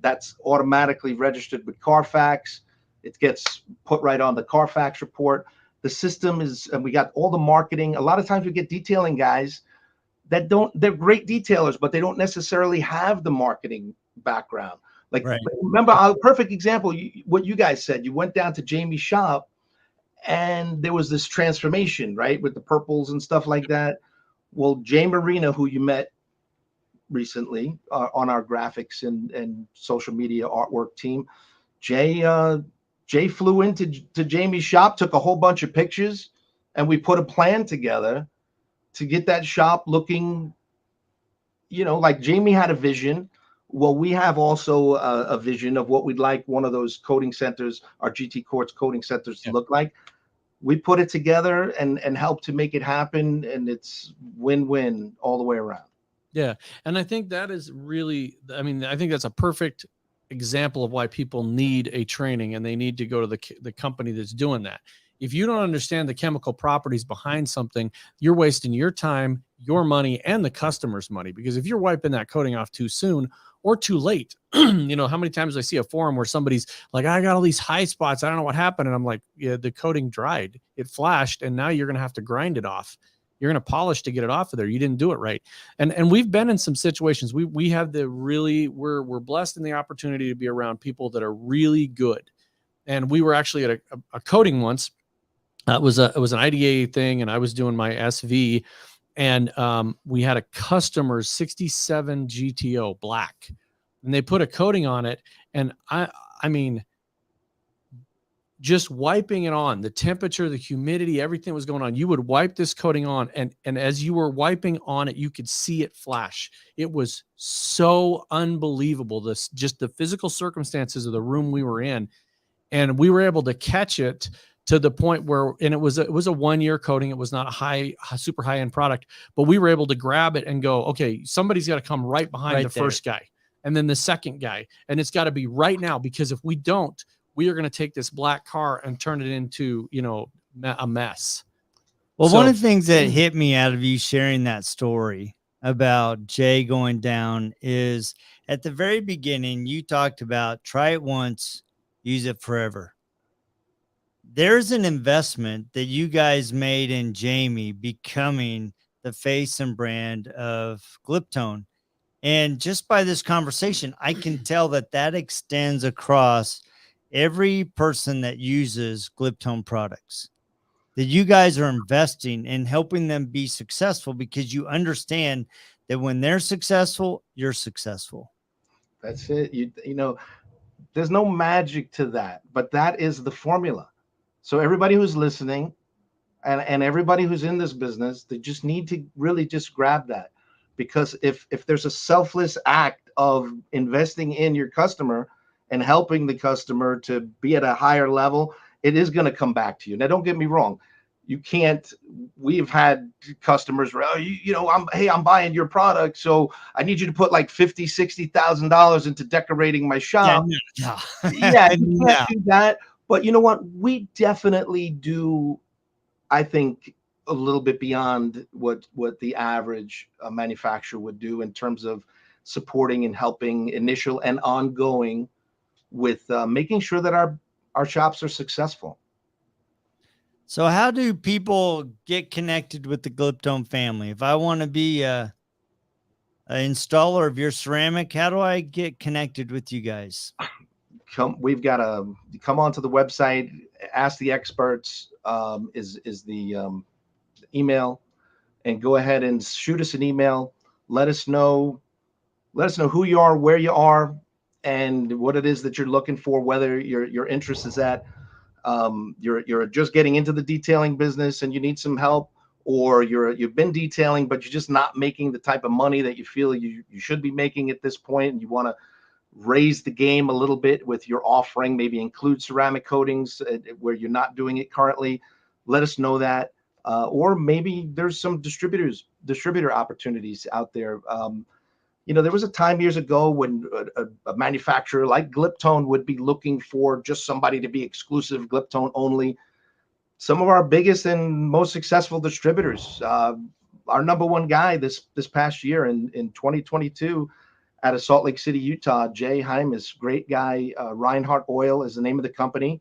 That's automatically registered with Carfax. It gets put right on the Carfax report. The system is, and we got all the marketing. A lot of times we get detailing guys that they're great detailers, but they don't necessarily have the marketing background. Like, right. Remember, a perfect example, what you guys said, you went down to Jamie's shop And there was this transformation, right, with the purples and stuff like that. Well, Jay Marina, who you met recently on our graphics and social media artwork team, Jay flew into Jamie's shop, took a whole bunch of pictures, and we put a plan together to get that shop looking, like Jamie had a vision. Well, we have also a vision of what we'd like one of those coating centers, our GT Quartz coating centers, to look like. We put it together and help to make it happen, and it's win-win all the way around. Yeah, and I think that is really, I mean, I think that's a perfect example of why people need a training, and they need to go to the company that's doing that. If you don't understand the chemical properties behind something, you're wasting your time, your money, and the customer's money. Because if you're wiping that coating off too soon or too late, how many times I see a forum where somebody's like, I got all these high spots, I don't know what happened. And I'm like, yeah, the coating dried, it flashed, and now you're going to have to grind it off. You're going to polish to get it off of there. You didn't do it right. And we've been in some situations. We have we're blessed in the opportunity to be around people that are really good. And we were actually at a coating once. It was an IDA thing, and I was doing my SV, and we had a customer's 67 GTO black, and they put a coating on it. And I mean, just wiping it on, the temperature, the humidity, everything was going on. You would wipe this coating on, and as you were wiping on it, you could see it flash. It was so unbelievable. Just the physical circumstances of the room we were in, and we were able to catch it to the point where, and it was a 1-year coating. It was not a super high end product, but we were able to grab it and go, okay, somebody's got to come right behind the first guy, and then the second guy, and it's got to be right now, because if we don't, we are going to take this black car and turn it into, a mess. Well, one of the things that hit me out of you sharing that story about Jay going down is at the very beginning, you talked about try it once, use it forever. There's an investment that you guys made in Jamie becoming the face and brand of Gliptone. And just by this conversation, I can tell that extends across every person that uses Gliptone products, that you guys are investing in helping them be successful, because you understand that when they're successful, you're successful. That's it. There's no magic to that, but that is the formula. So everybody who's listening and everybody who's in this business, they just need to really just grab that, because if there's a selfless act of investing in your customer and helping the customer to be at a higher level, it is going to come back to you. Now, don't get me wrong. You can't, we've had customers where, I'm buying your product, so I need you to put like $50,000-$60,000 into decorating my shop. Yeah, you can't do that. But you know what? We definitely do, I think, a little bit beyond what the average manufacturer would do in terms of supporting and helping initial and ongoing with making sure that our shops are successful. So how do people get connected with the Gliptone family? If I want to be an installer of your ceramic, how do I get connected with you guys? We've got to come onto the website. Ask the Experts is the email, and go ahead and shoot us an email. Let us know who you are, where you are, and what it is that you're looking for, whether your interest is at you're just getting into the detailing business and you need some help, or you've been detailing but you're just not making the type of money that you feel you should be making at this point, and you want to raise the game a little bit with your offering, maybe include ceramic coatings where you're not doing it currently. Let us know that, or maybe there's some distributor opportunities out there. There was a time years ago when a manufacturer like Gliptone would be looking for just somebody to be exclusive Gliptone only. Some of our biggest and most successful distributors, our number one guy this past year in 2022 out of Salt Lake City, Utah, Jay Hymas, great guy. Reinhardt Oil is the name of the company.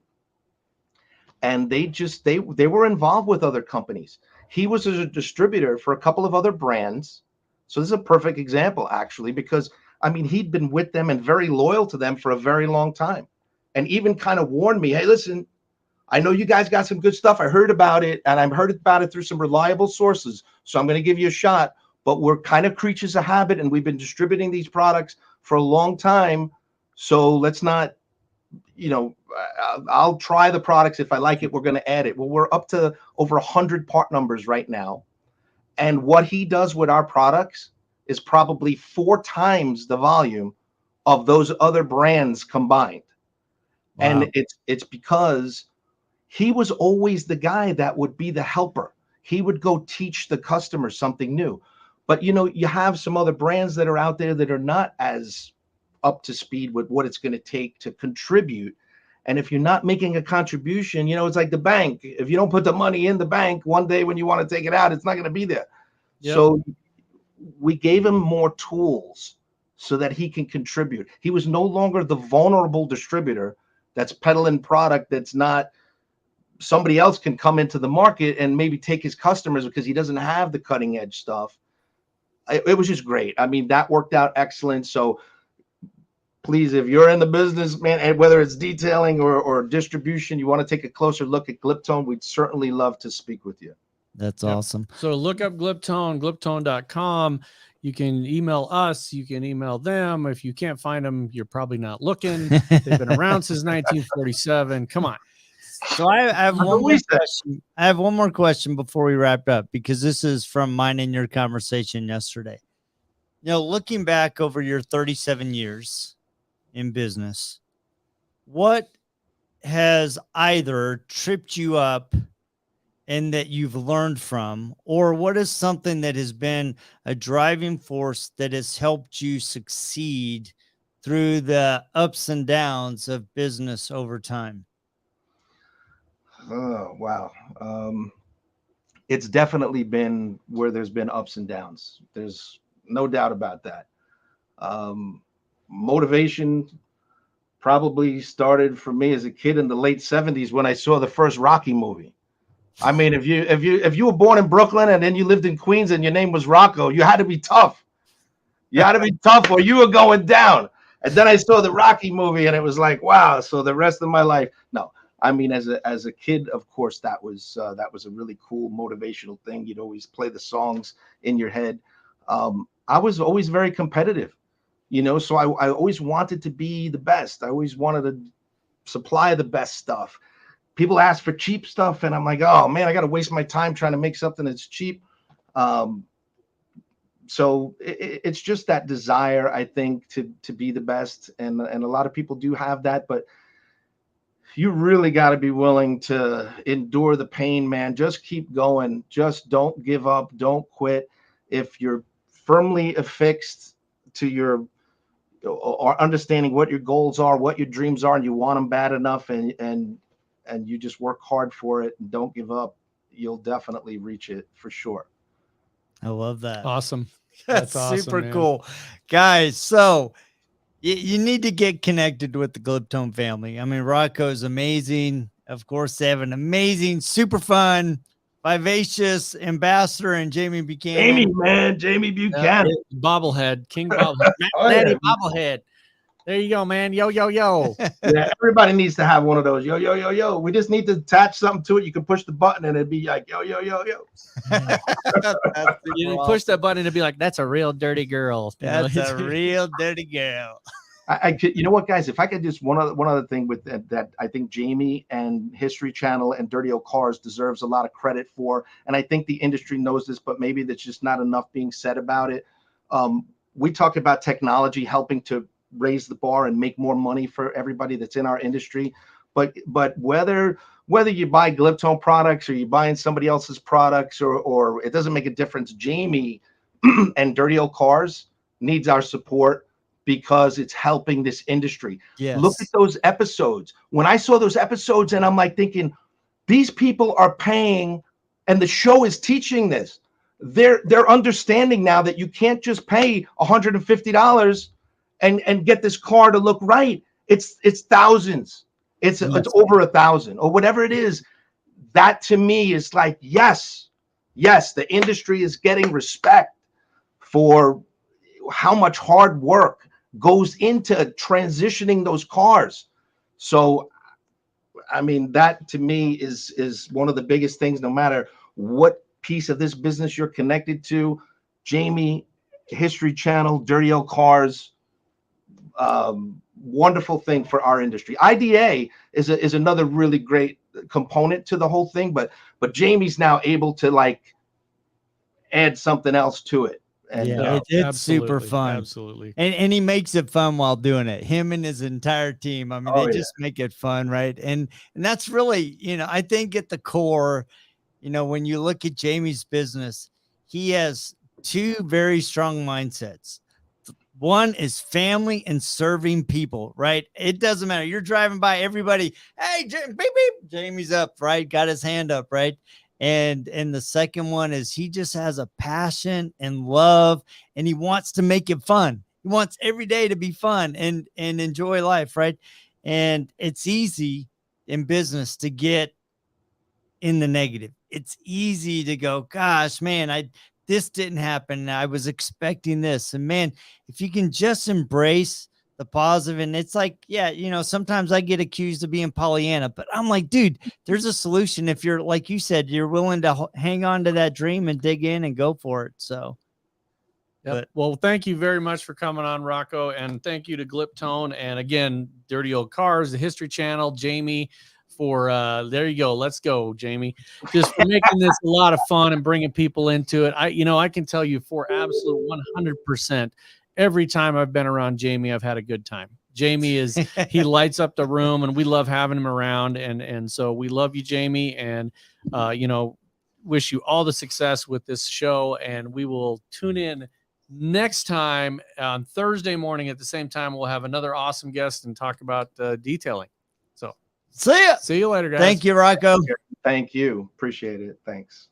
And they were involved with other companies. He was a distributor for a couple of other brands. So this is a perfect example, actually, because he'd been with them and very loyal to them for a very long time, and even kind of warned me, hey, listen, I know you guys got some good stuff. I heard about it, and I've heard about it through some reliable sources. So I'm going to give you a shot. But we're kind of creatures of habit, and we've been distributing these products for a long time. So let's not, I'll try the products. If I like it, we're going to add it. Well, we're up to over 100 part numbers right now. And what he does with our products is probably 4 times the volume of those other brands combined. Wow. And it's because he was always the guy that would be the helper. He would go teach the customer something new. But, you have some other brands that are out there that are not as up to speed with what it's going to take to contribute. And if you're not making a contribution, it's like the bank. If you don't put the money in the bank, one day when you want to take it out, it's not going to be there. Yep. So we gave him more tools so that he can contribute. He was no longer the vulnerable distributor that's peddling product that's not, somebody else can come into the market and maybe take his customers because he doesn't have the cutting edge stuff. It was just great. I mean, that worked out excellent. So please, if you're in the business, man, and whether it's detailing or distribution, you want to take a closer look at Gliptone, we'd certainly love to speak with you. That's awesome. So look up Gliptone, gliptone.com. You can email us. You can email them. If you can't find them, you're probably not looking. They've been around since 1947. Come on. So I have one more question. I have one more question before we wrap up, because this is from mine and your conversation yesterday. Looking back over your 37 years in business, what has either tripped you up and that you've learned from, or what is something that has been a driving force that has helped you succeed through the ups and downs of business over time? Oh, wow. It's definitely been where there's been ups and downs. There's no doubt about that. Motivation probably started for me as a kid in the late 70s when I saw the first Rocky movie. I mean, if you were born in Brooklyn and then you lived in Queens and your name was Rocco, you had to be tough. You had to be tough or you were going down. And then I saw the Rocky movie and it was like, wow. So the rest of my life, no. I mean, as a kid, of course, that was a really cool motivational thing. You'd always play the songs in your head. I was always very competitive, so I always wanted to be the best. I always wanted to supply the best stuff. People ask for cheap stuff, and I'm like, oh man, I got to waste my time trying to make something that's cheap. So it's just that desire, I think, to be the best, and a lot of people do have that, but you really got to be willing to endure the pain, man. Just keep going. Just don't give up. Don't quit. If you're firmly affixed to or understanding what your goals are, what your dreams are, and you want them bad enough, and you just work hard for it and don't give up, you'll definitely reach it for sure. I love that. Awesome. That's awesome, super cool, guys. So you need to get connected with the Gliptone family. I mean, Rocco is amazing. Of course, they have an amazing, super fun, vivacious ambassador and Jamie Buchanan. Jamie Buchanan. Bobblehead, King Bobblehead. Daddy Bobblehead. There you go, man. Yo, yo, yo. Yeah, everybody needs to have one of those. Yo, yo, yo, yo. We just need to attach something to it. You can push the button and it'd be like, yo, yo, yo, yo. You push that button and it'd be like, that's a real dirty girl. That's a real dirty girl. I could, you know what, guys? If I could just one other thing with that I think Jamie and History Channel and Dirty Old Cars deserves a lot of credit for, and I think the industry knows this, but maybe there's just not enough being said about it. We talk about technology helping to raise the bar and make more money for everybody that's in our industry, but whether you buy Gliptone products or you're buying somebody else's products or it doesn't make a difference. Jamie and Dirty Old Cars needs our support, because it's helping this industry. Yes. Look at those episodes. When I saw those episodes and I'm like thinking, these people are paying, and the show is teaching this. They're understanding now that you can't just pay $150 and get this car to look right. It's thousands. It's over 1,000 or whatever it is. That to me is like, yes, the industry is getting respect for how much hard work goes into transitioning those cars. So I mean, that to me is one of the biggest things, no matter what piece of this business you're connected to. Jamie, History Channel, Dirty Old Cars, wonderful thing for our industry. IDA is another really great component to the whole thing, but Jamie's now able to like add something else to it. And yeah, it's super fun. Absolutely. And he makes it fun while doing it. Him and his entire team. I mean, they just make it fun, right? And that's really, you know, I think at the core, you know, when you look at Jamie's business, he has two very strong mindsets. One is family and serving people, right? It doesn't matter. You're driving by, everybody, hey, beep, beep, Jamie's up, right? Got his hand up, right? And the second one is he just has a passion and love, and he wants to make it fun. He wants every day to be fun and enjoy life, right? And it's easy in business to get in the negative. It's easy to go, gosh, man, this didn't happen. I was expecting this. And man, if you can just embrace the positive, and it's like, yeah, you know, sometimes I get accused of being Pollyanna, but I'm like, dude, there's a solution. If you're, like you said, you're willing to hang on to that dream and dig in and go for it. So, yep. Well, thank you very much for coming on, Rocco, and thank you to Gliptone, and again, Dirty Old Cars, the History Channel, Jamie, for there you go. Let's go, Jamie. Just for making this a lot of fun and bringing people into it. I can tell you for absolute 100%, every time I've been around Jamie, I've had a good time. Jamie he lights up the room, and we love having him around. And so we love you, Jamie, and you know, wish you all the success with this show. And we will tune in next time on Thursday morning at the same time. We'll have another awesome guest and talk about detailing. So see ya. See you later, guys. Thank you, Rocco. Thank you. Appreciate it. Thanks.